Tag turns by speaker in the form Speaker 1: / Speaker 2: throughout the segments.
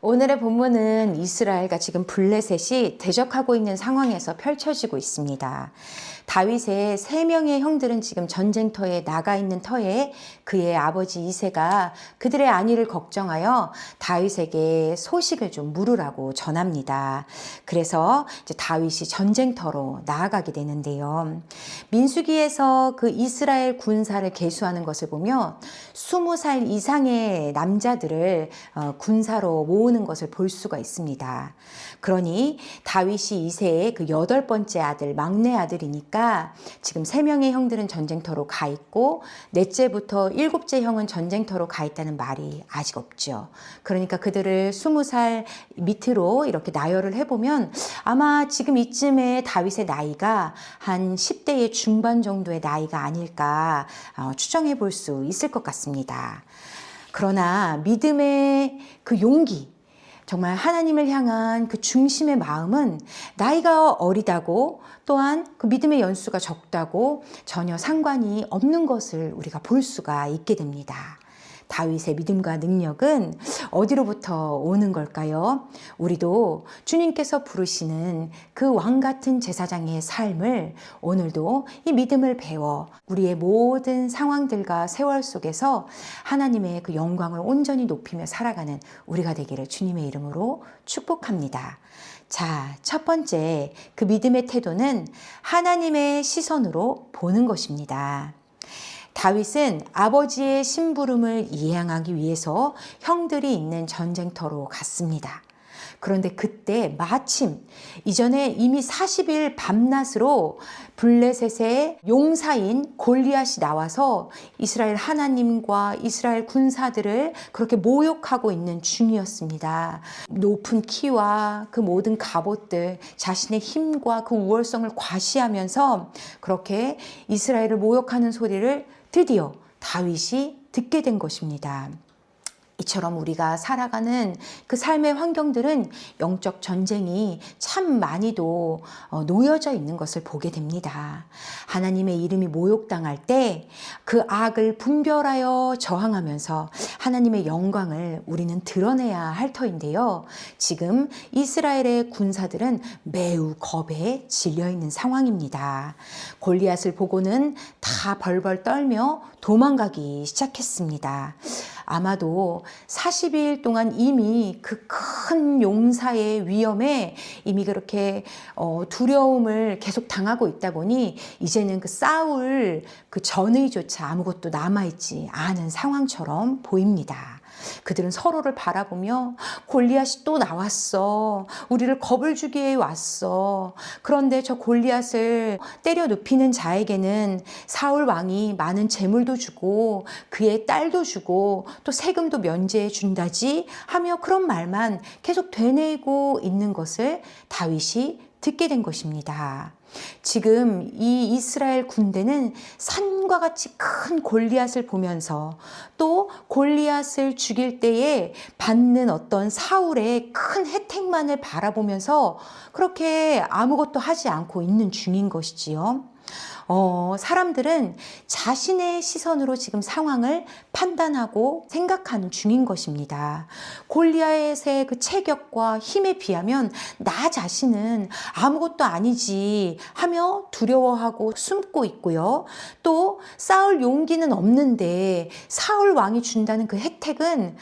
Speaker 1: 오늘의 본문은 이스라엘과 지금 블레셋이 대적하고 있는 상황에서 펼쳐지고 있습니다. 다윗의 3명의 형들은 지금 전쟁터에 나가 있는 터에 그의 아버지 이새가 그들의 안위를 걱정하여 다윗에게 소식을 좀 물으라고 전합니다. 그래서 이제 다윗이 전쟁터로 나아가게 되는데요. 민수기에서 그 이스라엘 군사를 계수하는 것을 보면 20살 이상의 남자들을 군사로 모으는 것을 볼 수가 있습니다. 그러니 다윗이 이새의 그 8번째 아들, 막내 아들이니까 지금 3명의 형들은 전쟁터로 가 있고 넷째부터 7째 형은 전쟁터로 가 있다는 말이 아직 없죠. 그러니까 그들을 20살 밑으로 이렇게 나열을 해보면 아마 지금 이쯤에 다윗의 나이가 한 10대의 중반 정도의 나이가 아닐까 추정해 볼 수 있을 것 같습니다. 그러나 믿음의 그 용기, 정말 하나님을 향한 그 중심의 마음은 나이가 어리다고 또한 그 믿음의 연수가 적다고 전혀 상관이 없는 것을 우리가 볼 수가 있게 됩니다. 다윗의 믿음과 능력은 어디로부터 오는 걸까요? 우리도 주님께서 부르시는 그 왕 같은 제사장의 삶을 오늘도 이 믿음을 배워 우리의 모든 상황들과 세월 속에서 하나님의 그 영광을 온전히 높이며 살아가는 우리가 되기를 주님의 이름으로 축복합니다. 자, 첫 번째, 그 믿음의 태도는 하나님의 시선으로 보는 것입니다. 다윗은 아버지의 심부름을 이행하기 위해서 형들이 있는 전쟁터로 갔습니다. 그런데 그때 마침 이전에 이미 40일 밤낮으로 블레셋의 용사인 골리앗이 나와서 이스라엘 하나님과 이스라엘 군사들을 그렇게 모욕하고 있는 중이었습니다. 높은 키와 그 모든 갑옷들, 자신의 힘과 그 우월성을 과시하면서 그렇게 이스라엘을 모욕하는 소리를 드디어 다윗이 듣게 된 것입니다. 이처럼 우리가 살아가는 그 삶의 환경들은 영적 전쟁이 참 많이도 놓여져 있는 것을 보게 됩니다. 하나님의 이름이 모욕당할 때 그 악을 분별하여 저항하면서 하나님의 영광을 우리는 드러내야 할 터인데요. 지금 이스라엘의 군사들은 매우 겁에 질려 있는 상황입니다. 골리앗을 보고는 다 벌벌 떨며 도망가기 시작했습니다. 아마도 40일 동안 이미 그 큰 용사의 위험에 이미 그렇게 두려움을 계속 당하고 있다 보니 이제는 그 싸울 그 전의조차 아무것도 남아있지 않은 상황처럼 보입니다. 그들은 서로를 바라보며 골리앗이 또 나왔어. 우리를 겁을 주기 위해 왔어. 그런데 저 골리앗을 때려 눕히는 자에게는 사울 왕이 많은 재물도 주고 그의 딸도 주고 또 세금도 면제해 준다지 하며 그런 말만 계속 되뇌이고 있는 것을 다윗이 듣게 된 것입니다. 지금 이 이스라엘 군대는 산과 같이 큰 골리앗을 보면서 또 골리앗을 죽일 때에 받는 어떤 사울의 큰 혜택만을 바라보면서 그렇게 아무것도 하지 않고 있는 중인 것이지요. 사람들은 자신의 시선으로 지금 상황을 판단하고 생각하는 중인 것입니다. 골리앗의 그 체격과 힘에 비하면 나 자신은 아무것도 아니지 하며 두려워하고 숨고 있고요. 또 싸울 용기는 없는데 사울 왕이 준다는 그 혜택은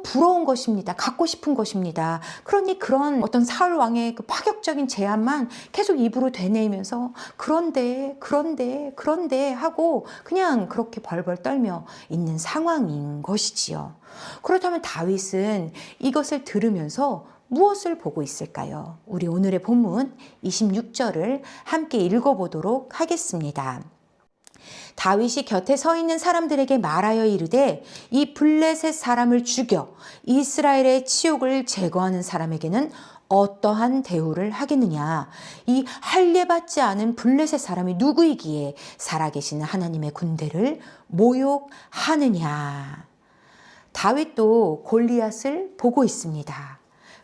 Speaker 1: 부러운 것입니다. 갖고 싶은 것입니다. 그러니 그런 어떤 사울 왕의 그 파격적인 제안만 계속 입으로 되뇌이면서 그런데 하고 그냥 그렇게 벌벌 떨며 있는 상황인 것이지요. 그렇다면 다윗은 이것을 들으면서 무엇을 보고 있을까요? 우리 오늘의 본문 26절을 함께 읽어보도록 하겠습니다. 다윗이 곁에 서 있는 사람들에게 말하여 이르되 이 블레셋 사람을 죽여 이스라엘의 치욕을 제거하는 사람에게는 어떠한 대우를 하겠느냐. 이 할례받지 않은 블레셋 사람이 누구이기에 살아계시는 하나님의 군대를 모욕하느냐. 다윗도 골리앗을 보고 있습니다.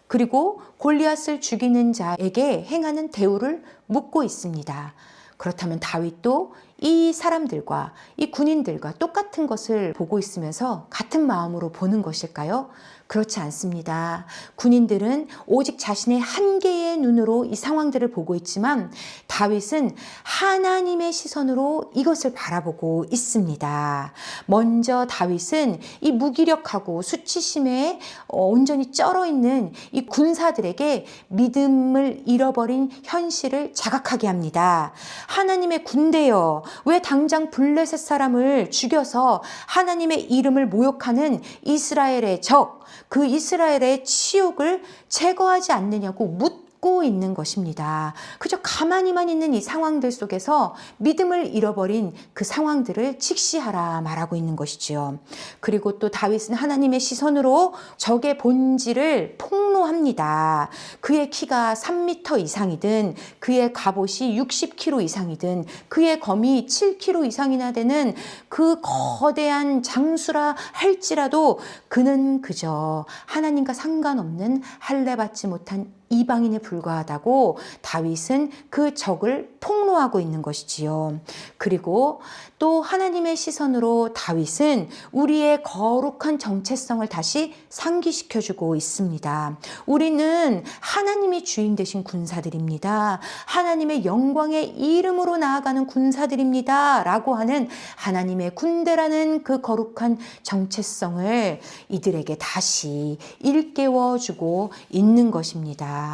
Speaker 1: 그리고 골리앗을 죽이는 자에게 행하는 대우를 묻고 있습니다. 그렇다면 다윗도 이 사람들과 이 군인들과 똑같은 것을 보고 있으면서 같은 마음으로 보는 것일까요? 그렇지 않습니다. 군인들은 오직 자신의 한계의 눈으로 이 상황들을 보고 있지만 다윗은 하나님의 시선으로 이것을 바라보고 있습니다. 먼저 다윗은 이 무기력하고 수치심에 온전히 쩔어 있는 이 군사들에게 믿음을 잃어버린 현실을 자각하게 합니다. 하나님의 군대여, 왜 당장 블레셋 사람을 죽여서 하나님의 이름을 모욕하는 이스라엘의 적, 그 이스라엘의 치욕을 제거하지 않느냐고 묻고 있는 것입니다. 그저 가만히만 있는 이 상황들 속에서 믿음을 잃어버린 그 상황들을 직시하라 말하고 있는 것이지요. 그리고 또 다윗은 하나님의 시선으로 적의 본질을 폭로합니다. 그의 키가 3m 이상이든 그의 갑옷이 60kg 이상이든 그의 검이 7kg 이상이나 되는 그 거대한 장수라 할지라도 그는 그저 하나님과 상관없는 할례 받지 못한 이방인에 불과하다고 다윗은 그 적을 폭로하고 있는 것이지요. 그리고 또 하나님의 시선으로 다윗은 우리의 거룩한 정체성을 다시 상기시켜주고 있습니다. 우리는 하나님이 주인 되신 군사들입니다. 하나님의 영광의 이름으로 나아가는 군사들입니다. 라고 하는 하나님의 군대라는 그 거룩한 정체성을 이들에게 다시 일깨워주고 있는 것입니다.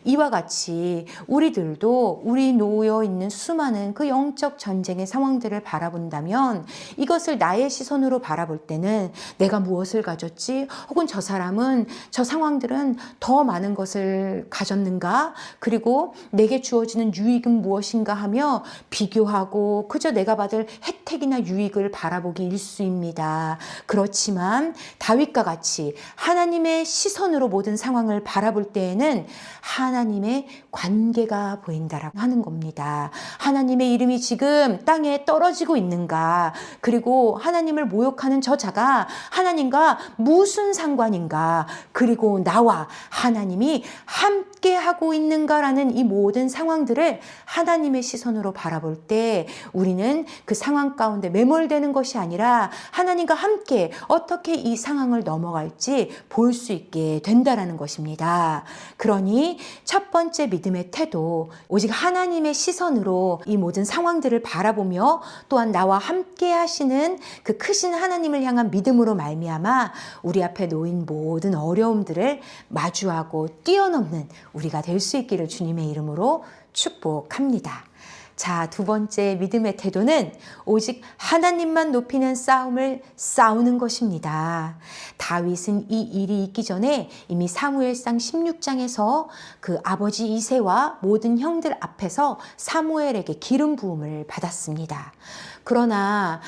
Speaker 1: 이와 같이 우리들도 우리 놓여 있는 수많은 그 영적 전쟁의 상황들을 바라본다면 이것을 나의 시선으로 바라볼 때는 내가 무엇을 가졌지? 혹은 저 사람은, 저 상황들은 더 많은 것을 가졌는가? 그리고 내게 주어지는 유익은 무엇인가 하며 비교하고 그저 내가 받을 혜택이나 유익을 바라보기 일쑤입니다. 그렇지만 다윗과 같이 하나님의 시선으로 모든 상황을 바라볼 때에는 하나님의 관계가 보인다라고 하는 겁니다. 하나님의 이름이 지금 땅에 떨어지고 있는가? 그리고 하나님을 모욕하는 저 자가 하나님과 무슨 상관인가? 그리고 나와 하나님이 함께 하고 있는가라는 이 모든 상황들을 하나님의 시선으로 바라볼 때 우리는 그 상황 가운데 매몰되는 것이 아니라 하나님과 함께 어떻게 이 상황을 넘어갈지 볼 수 있게 된다라는 것입니다. 그러니 첫 번째 믿음의 태도, 오직 하나님의 시선으로 이 모든 상황들을 바라보며 또한 나와 함께 하시는 그 크신 하나님을 향한 믿음으로 말미암아 우리 앞에 놓인 모든 어려움들을 마주하고 뛰어넘는 우리가 될 수 있기를 주님의 이름으로 축복합니다. 자, 두 번째 믿음의 태도는 오직 하나님만 높이는 싸움을 싸우는 것입니다. 다윗은 이 일이 있기 전에 이미 사무엘상 16장에서 그 아버지 이새와 모든 형들 앞에서 사무엘에게 기름 부음을 받았습니다. 그러나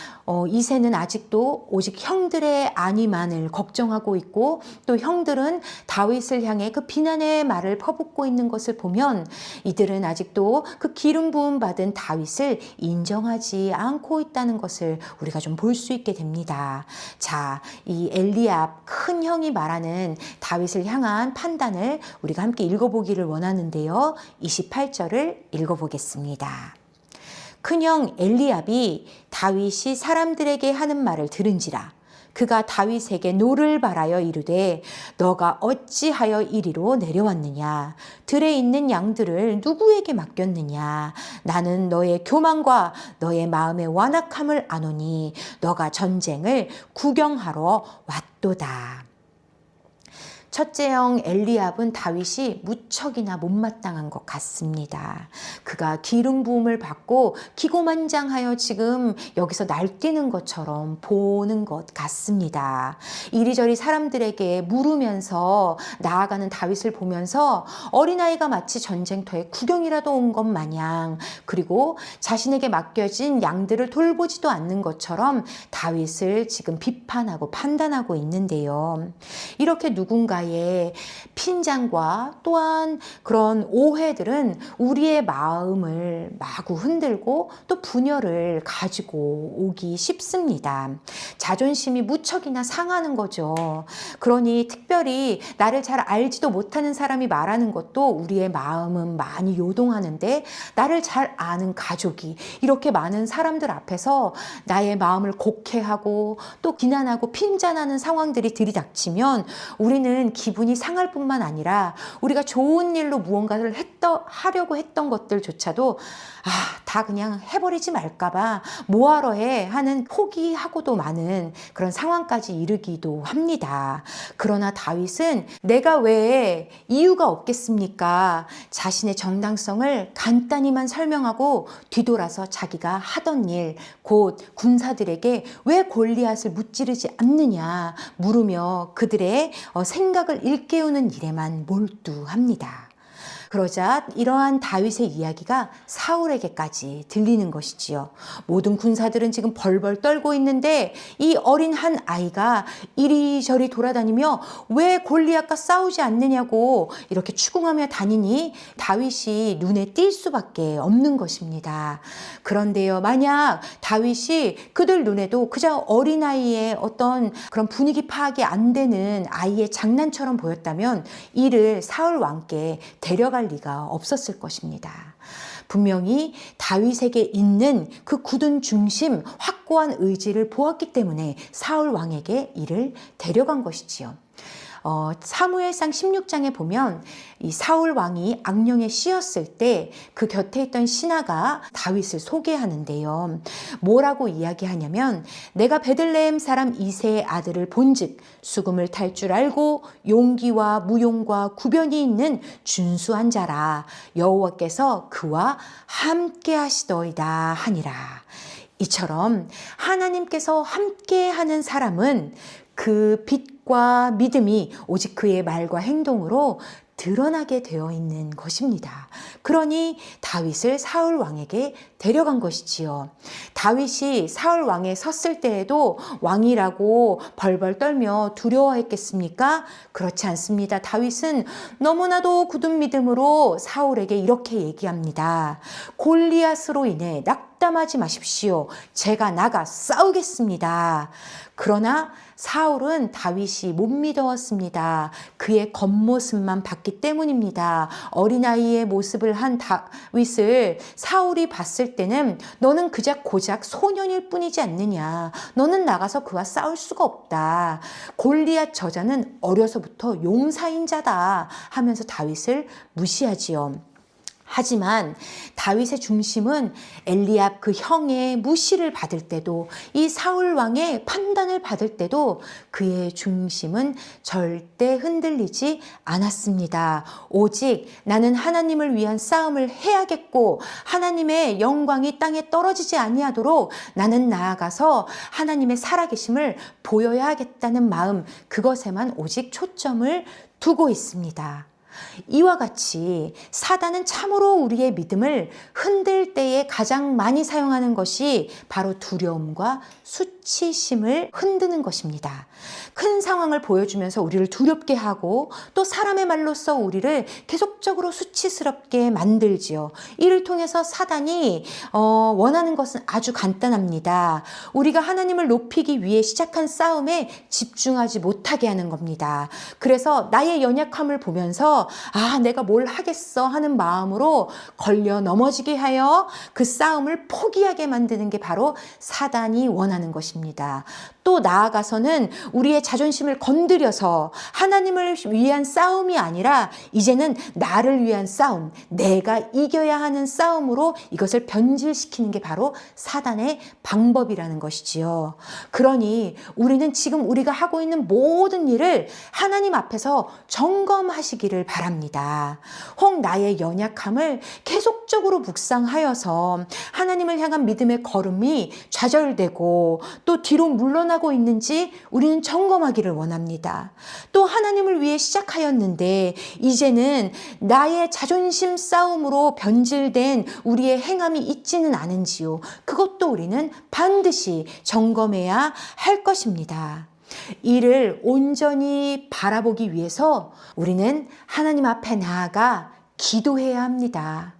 Speaker 1: 이새는 아직도 오직 형들의 안위만을 걱정하고 있고 또 형들은 다윗을 향해 그 비난의 말을 퍼붓고 있는 것을 보면 이들은 아직도 그 기름 부음 받은 다윗을 인정하지 않고 있다는 것을 우리가 좀 볼 수 있게 됩니다. 자, 이 엘리압 큰 형이 말하는 다윗을 향한 판단을 우리가 함께 읽어보기를 원하는데요. 28절을 읽어보겠습니다. 큰형 엘리압이 다윗이 사람들에게 하는 말을 들은지라 그가 다윗에게 노를 바라여 이르되 너가 어찌하여 이리로 내려왔느냐 들에 있는 양들을 누구에게 맡겼느냐 나는 너의 교만과 너의 마음의 완악함을 아노니 너가 전쟁을 구경하러 왔도다. 첫째 형 엘리압은 다윗이 무척이나 못마땅한 것 같습니다. 그가 기름 부음을 받고 기고만장하여 지금 여기서 날뛰는 것처럼 보는 것 같습니다. 이리저리 사람들에게 물으면서 나아가는 다윗을 보면서 어린아이가 마치 전쟁터에 구경이라도 온 것 마냥 그리고 자신에게 맡겨진 양들을 돌보지도 않는 것처럼 다윗을 지금 비판하고 판단하고 있는데요. 이렇게 누군가 나의 핀잔과 또한 그런 오해들은 우리의 마음을 마구 흔들고 또 분열을 가지고 오기 쉽습니다. 자존심이 무척이나 상하는 거죠. 그러니 특별히 나를 잘 알지도 못하는 사람이 말하는 것도 우리의 마음은 많이 요동하는데, 나를 잘 아는 가족이 이렇게 많은 사람들 앞에서 나의 마음을 곡해하고 또 비난하고 핀잔하는 상황들이 들이닥치면 우리는 기분이 상할 뿐만 아니라 우리가 좋은 일로 무언가를 하려고 했던 것들조차도 다 그냥 해버리지 말까봐 뭐하러 해 하는 포기하고도 많은 그런 상황까지 이르기도 합니다. 그러나 다윗은 내가 왜 이유가 없겠습니까? 자신의 정당성을 간단히만 설명하고 뒤돌아서 자기가 하던 일, 곧 군사들에게 왜 골리앗을 무찌르지 않느냐 물으며 그들의 생각을 일깨우는 일에만 몰두합니다. 그러자 이러한 다윗의 이야기가 사울에게까지 들리는 것이지요. 모든 군사들은 지금 벌벌 떨고 있는데 이 어린 한 아이가 이리저리 돌아다니며 왜 골리앗과 싸우지 않느냐고 이렇게 추궁하며 다니니 다윗이 눈에 띌 수밖에 없는 것입니다. 그런데요, 만약 다윗이 그들 눈에도 그저 어린아이의 어떤 그런 분위기 파악이 안 되는 아이의 장난처럼 보였다면 이를 사울 왕께 데려갈 리가 없었을 것입니다. 분명히 다윗에게 있는 그 굳은 중심, 확고한 의지를 보았기 때문에 사울 왕에게 이를 데려간 것이지요. 사무엘상 16장에 보면 이 사울 왕이 악령에 씌었을 때 그 곁에 있던 신하가 다윗을 소개하는데요. 뭐라고 이야기하냐면 내가 베들레헴 사람 이새의 아들을 본즉 수금을 탈 줄 알고 용기와 무용과 구변이 있는 준수한 자라. 여호와께서 그와 함께 하시더이다 하니라. 이처럼 하나님께서 함께하는 사람은 그 빛과 믿음이 오직 그의 말과 행동으로 드러나게 되어 있는 것입니다. 그러니 다윗을 사울 왕에게 데려간 것이지요. 다윗이 사울 왕에 섰을 때에도 왕이라고 벌벌 떨며 두려워했겠습니까? 그렇지 않습니다. 다윗은 너무나도 굳은 믿음으로 사울에게 이렇게 얘기합니다. 골리앗으로 인해 낙담하지 마십시오. 제가 나가 싸우겠습니다. 그러나 사울은 다윗이 못 믿었습니다. 그의 겉모습만 봤기 때문입니다. 어린아이의 모습을 한 다윗을 사울이 봤을 때는 너는 고작 소년일 뿐이지 않느냐. 너는 나가서 그와 싸울 수가 없다. 골리앗 저자는 어려서부터 용사인 자다 하면서 다윗을 무시하지요. 하지만 다윗의 중심은 엘리압 그 형의 무시를 받을 때도 이 사울 왕의 판단을 받을 때도 그의 중심은 절대 흔들리지 않았습니다. 오직 나는 하나님을 위한 싸움을 해야겠고 하나님의 영광이 땅에 떨어지지 아니하도록 나는 나아가서 하나님의 살아계심을 보여야겠다는 마음, 그것에만 오직 초점을 두고 있습니다. 이와 같이 사단은 참으로 우리의 믿음을 흔들 때에 가장 많이 사용하는 것이 바로 두려움과 수치심을 흔드는 것입니다. 큰 상황을 보여주면서 우리를 두렵게 하고 또 사람의 말로써 우리를 계속적으로 수치스럽게 만들지요. 이를 통해서 사단이 원하는 것은 아주 간단합니다. 우리가 하나님을 높이기 위해 시작한 싸움에 집중하지 못하게 하는 겁니다. 그래서 나의 연약함을 보면서 내가 뭘 하겠어 하는 마음으로 걸려 넘어지게 하여 그 싸움을 포기하게 만드는 게 바로 사단이 원하는 것입니다. 또 나아가서는 우리의 자존심을 건드려서 하나님을 위한 싸움이 아니라 이제는 나를 위한 싸움, 내가 이겨야 하는 싸움으로 이것을 변질시키는 게 바로 사단의 방법이라는 것이지요. 그러니 우리는 지금 우리가 하고 있는 모든 일을 하나님 앞에서 점검하시기를 바랍니다. 혹 나의 연약함을 계속적으로 묵상하여서 하나님을 향한 믿음의 걸음이 좌절되고 또 뒤로 물러나고 있는지 우리는 점검하기를 원합니다. 또 하나님을 위해 시작하였는데 이제는 나의 자존심 싸움으로 변질된 우리의 행함이 있지는 않은지요. 그것도 우리는 반드시 점검해야 할 것입니다. 이를 온전히 바라보기 위해서 우리는 하나님 앞에 나아가 기도해야 합니다.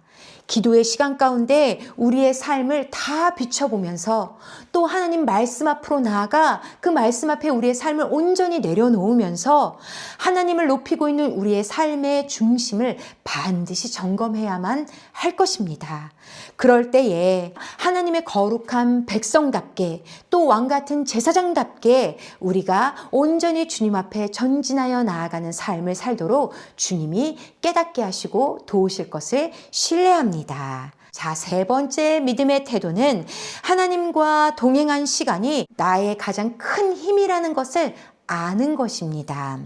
Speaker 1: 기도의 시간 가운데 우리의 삶을 다 비춰보면서 또 하나님 말씀 앞으로 나아가 그 말씀 앞에 우리의 삶을 온전히 내려놓으면서 하나님을 높이고 있는 우리의 삶의 중심을 반드시 점검해야만 할 것입니다. 그럴 때에 하나님의 거룩한 백성답게 또 왕같은 제사장답게 우리가 온전히 주님 앞에 전진하여 나아가는 삶을 살도록 주님이 깨닫게 하시고 도우실 것을 신뢰합니다. 자, 세 번째 믿음의 태도는 하나님과 동행한 시간이 나의 가장 큰 힘이라는 것을 아는 것입니다.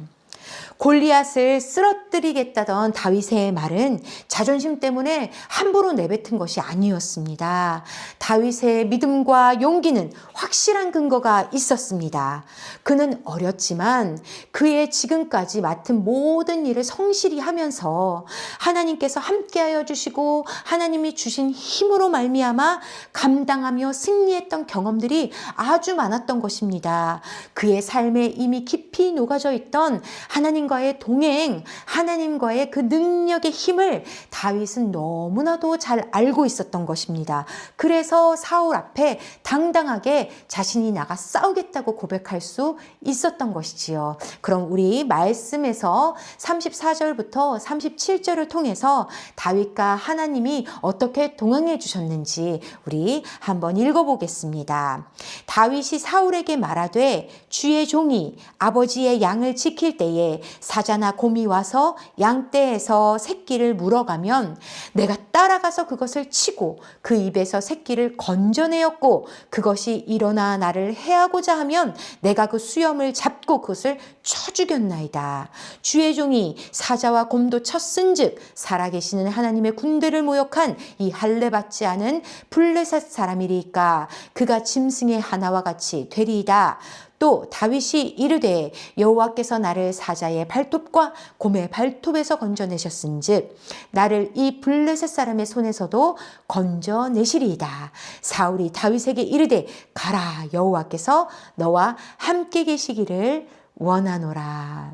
Speaker 1: 골리앗을 쓰러뜨리겠다던 다윗의 말은 자존심 때문에 함부로 내뱉은 것이 아니었습니다. 다윗의 믿음과 용기는 확실한 근거가 있었습니다. 그는 어렸지만 그의 지금까지 맡은 모든 일을 성실히 하면서 하나님께서 함께하여 주시고 하나님이 주신 힘으로 말미암아 감당하며 승리했던 경험들이 아주 많았던 것입니다. 그의 삶에 이미 깊이 녹아져 있던 하나님과의 동행, 하나님과의 그 능력의 힘을 다윗은 너무나도 잘 알고 있었던 것입니다. 그래서 사울 앞에 당당하게 자신이 나가 싸우겠다고 고백할 수 있었던 것이지요. 그럼 우리 말씀에서 34절부터 37절을 통해서 다윗과 하나님이 어떻게 동행해 주셨는지 우리 한번 읽어보겠습니다. 다윗이 사울에게 말하되 주의 종이 아버지의 양을 지킬 때에 사자나 곰이 와서 양떼에서 새끼를 물어가면 내가 따라가서 그것을 치고 그 입에서 새끼를 건져내었고 그것이 일어나 나를 해하고자 하면 내가 그 수염을 잡고 그것을 쳐 죽였나이다. 주의 종이 사자와 곰도 쳤은즉 살아계시는 하나님의 군대를 모욕한 이 할례받지 않은 블레셋 사람이리까 그가 짐승의 하나와 같이 되리이다. 또 다윗이 이르되 여호와께서 나를 사자의 발톱과 곰의 발톱에서 건져내셨은즉 나를 이 블레셋 사람의 손에서도 건져내시리이다. 사울이 다윗에게 이르되 가라 여호와께서 너와 함께 계시기를 원하노라.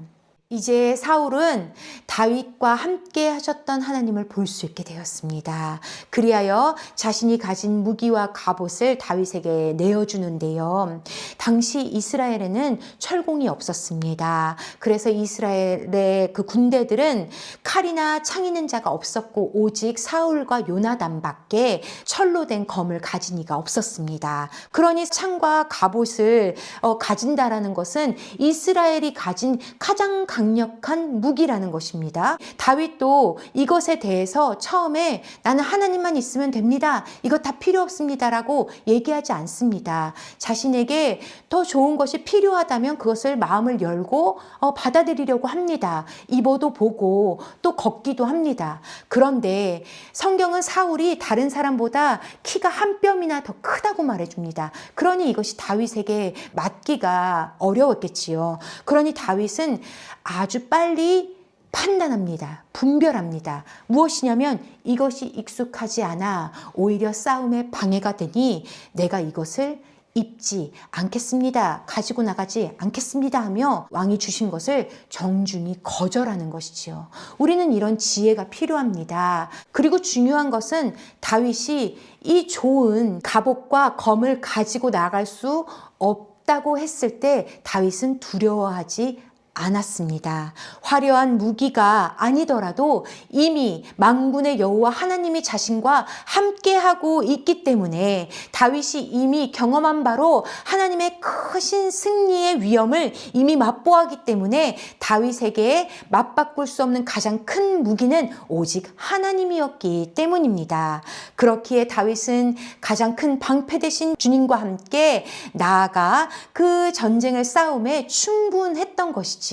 Speaker 1: 이제 사울은 다윗과 함께 하셨던 하나님을 볼 수 있게 되었습니다. 그리하여 자신이 가진 무기와 갑옷을 다윗에게 내어주는데요. 당시 이스라엘에는 철공이 없었습니다. 그래서 이스라엘의 그 군대들은 칼이나 창 있는 자가 없었고 오직 사울과 요나단밖에 철로 된 검을 가진 이가 없었습니다. 그러니 창과 갑옷을 가진다라는 것은 이스라엘이 가진 가장 강력한 무기라는 것입니다. 다윗도 이것에 대해서 처음에 나는 하나님만 있으면 됩니다. 이거 다 필요 없습니다라고 얘기하지 않습니다. 자신에게 더 좋은 것이 필요하다면 그것을 마음을 열고 받아들이려고 합니다. 입어도 보고 또 걷기도 합니다. 그런데 성경은 사울이 다른 사람보다 키가 한 뼘이나 더 크다고 말해줍니다. 그러니 이것이 다윗에게 맞기가 어려웠겠지요. 그러니 다윗은 아주 빨리 판단합니다. 분별합니다. 무엇이냐면 이것이 익숙하지 않아 오히려 싸움에 방해가 되니 내가 이것을 입지 않겠습니다. 가지고 나가지 않겠습니다 하며 왕이 주신 것을 정중히 거절하는 것이지요. 우리는 이런 지혜가 필요합니다. 그리고 중요한 것은 다윗이 이 좋은 갑옷과 검을 가지고 나갈 수 없다고 했을 때 다윗은 두려워하지 않았습니다. 화려한 무기가 아니더라도 이미 만군의 여호와 하나님이 자신과 함께하고 있기 때문에 다윗이 이미 경험한 바로 하나님의 크신 승리의 위엄을 이미 맛보았기 때문에 다윗에게 맞바꿀 수 없는 가장 큰 무기는 오직 하나님이었기 때문입니다. 그렇기에 다윗은 가장 큰 방패 되신 주님과 함께 나아가 그 전쟁을 싸움에 충분했던 것이죠.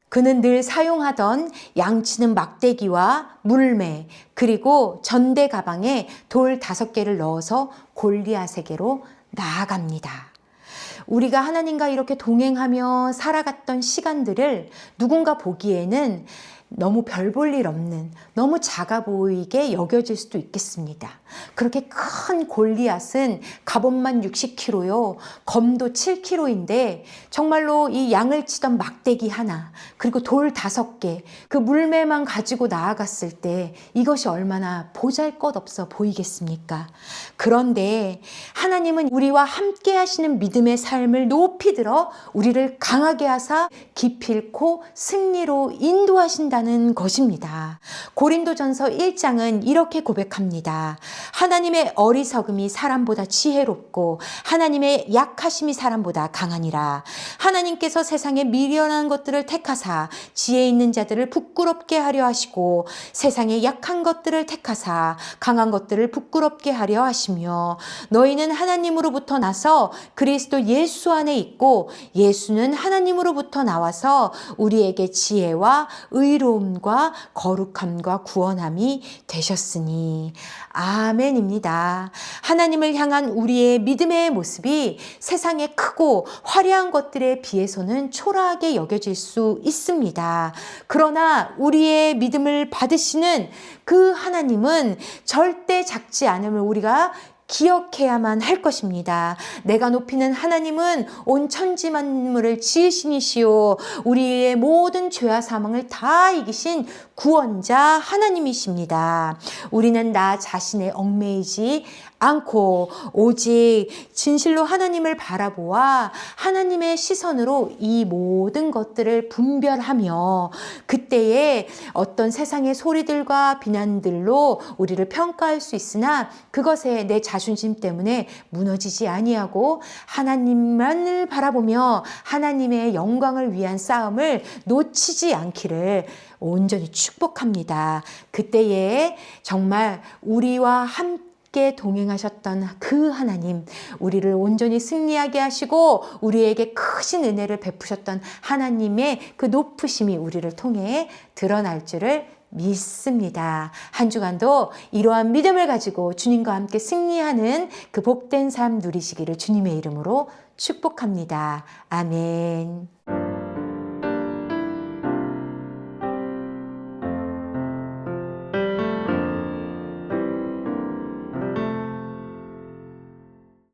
Speaker 1: 그는 늘 사용하던 양치는 막대기와 물매 그리고 전대 가방에 돌 5개를 넣어서 골리앗에게로 나아갑니다. 우리가 하나님과 이렇게 동행하며 살아갔던 시간들을 누군가 보기에는 너무 별 볼 일 없는, 너무 작아 보이게 여겨질 수도 있겠습니다. 그렇게 큰 골리앗은 갑옷만 60kg요, 검도 7kg인데 정말로 이 양을 치던 막대기 하나, 그리고 돌 5개, 그 물매만 가지고 나아갔을 때 이것이 얼마나 보잘것없어 보이겠습니까? 그런데 하나님은 우리와 함께 하시는 믿음의 삶을 높이 들어 우리를 강하게 하사 기필코 승리로 인도하신다는 것입니다. 고린도전서 1장은 이렇게 고백합니다. 하나님의 어리석음이 사람보다 지혜롭고 하나님의 약하심이 사람보다 강하니라. 하나님께서 세상에 미련한 것들을 택하사 지혜 있는 자들을 부끄럽게 하려 하시고 세상에 약한 것들을 택하사 강한 것들을 부끄럽게 하려 하시며 너희는 하나님으로부터 나서 그리스도 예수 안에 있고 예수는 하나님으로부터 나와서 우리에게 지혜와 의로움과 거룩함과 구원함이 되셨으니. 아멘입니다. 하나님을 향한 우리의 믿음의 모습이 세상에 크고 화려한 것들에 비해서는 초라하게 여겨질 수 있습니다. 그러나 우리의 믿음을 받으시는 그 하나님은 절대 작지 않음을 우리가 기억해야만 할 것입니다. 내가 높이는 하나님은 온 천지 만물을 지으신 이시오 우리의 모든 죄와 사망을 다 이기신 구원자 하나님이십니다. 우리는 나 자신에 얽매이지 않고 오직 진실로 하나님을 바라보아 하나님의 시선으로 이 모든 것들을 분별하며 그때에 어떤 세상의 소리들과 비난들로 우리를 평가할 수 있으나 그것에 내 자존심 때문에 무너지지 아니하고 하나님만을 바라보며 하나님의 영광을 위한 싸움을 놓치지 않기를 온전히 축복합니다. 그때에 정말 우리와 함께 동행하셨던 그 하나님, 우리를 온전히 승리하게 하시고 우리에게 크신 은혜를 베푸셨던 하나님의 그 높으심이 우리를 통해 드러날 줄을 믿습니다. 한 주간도 이러한 믿음을 가지고 주님과 함께 승리하는 그 복된 삶 누리시기를 주님의 이름으로 축복합니다. 아멘.